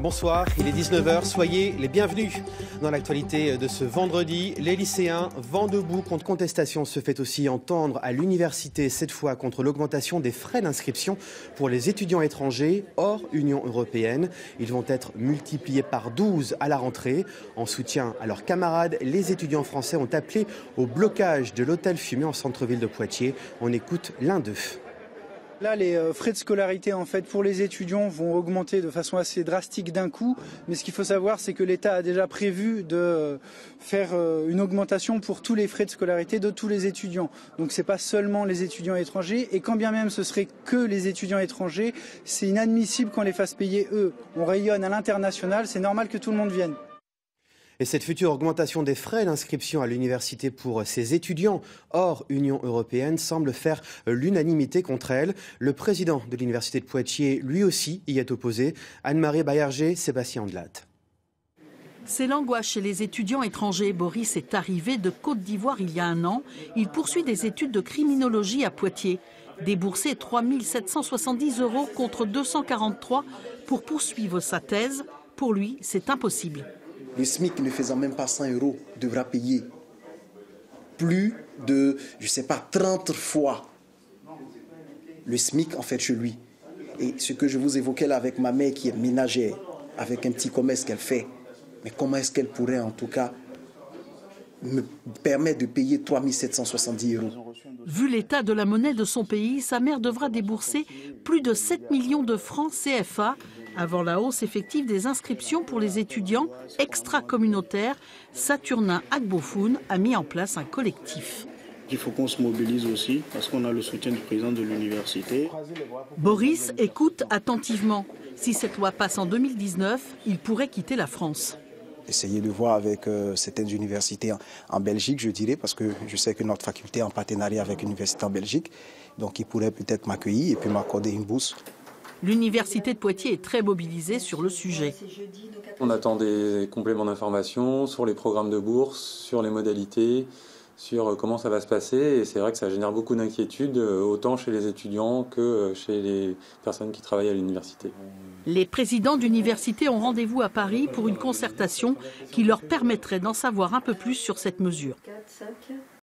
Bonsoir, il est 19h, soyez les bienvenus. Dans l'actualité de ce vendredi, les lycéens vent debout contre contestation se fait aussi entendre à l'université, cette fois contre l'augmentation des frais d'inscription pour les étudiants étrangers hors Union européenne. Ils vont être multipliés par 12 à la rentrée. En soutien à leurs camarades, les étudiants français ont appelé au blocage de l'hôtel Fumier en centre-ville de Poitiers. On écoute l'un d'eux. Là, les frais de scolarité en fait pour les étudiants vont augmenter de façon assez drastique d'un coup. Mais ce qu'il faut savoir, c'est que l'État a déjà prévu de faire une augmentation pour tous les frais de scolarité de tous les étudiants. Donc c'est pas seulement les étudiants étrangers. Et quand bien même ce serait que les étudiants étrangers, c'est inadmissible qu'on les fasse payer eux. On rayonne à l'international, c'est normal que tout le monde vienne. Et cette future augmentation des frais d'inscription à l'université pour ces étudiants hors Union européenne semble faire l'unanimité contre elle. Le président de l'université de Poitiers, lui aussi, y est opposé. Anne-Marie Baillarger, Sébastien Andelat. C'est l'angoisse chez les étudiants étrangers. Boris est arrivé de Côte d'Ivoire il y a un an. Il poursuit des études de criminologie à Poitiers. Déboursé 3 770 € contre 243 pour poursuivre sa thèse. Pour lui, c'est impossible. Le SMIC ne faisant même pas 100 € devra payer plus de, 30 fois le SMIC en fait chez lui. Et ce que je vous évoquais là avec ma mère qui est ménagère, avec un petit commerce qu'elle fait, mais comment est-ce qu'elle pourrait en tout cas me permettre de payer 3 770 €? Vu l'état de la monnaie de son pays, sa mère devra débourser plus de 7 millions de francs CFA avant la hausse effective des inscriptions pour les étudiants extra-communautaires. Saturnin Agbofoun a mis en place un collectif. Il faut qu'on se mobilise aussi parce qu'on a le soutien du président de l'université. Boris écoute attentivement. Si cette loi passe en 2019, il pourrait quitter la France. Essayer de voir avec certaines universités en Belgique, je dirais, parce que je sais que notre faculté est en partenariat avec une université en Belgique. Donc ils pourraient peut-être m'accueillir et puis m'accorder une bourse. L'université de Poitiers est très mobilisée sur le sujet. On attend des compléments d'information sur les programmes de bourse, sur les modalités, sur comment ça va se passer. Et c'est vrai que ça génère beaucoup d'inquiétudes, autant chez les étudiants que chez les personnes qui travaillent à l'université. Les présidents d'université ont rendez-vous à Paris pour une concertation qui leur permettrait d'en savoir un peu plus sur cette mesure. 4, 5.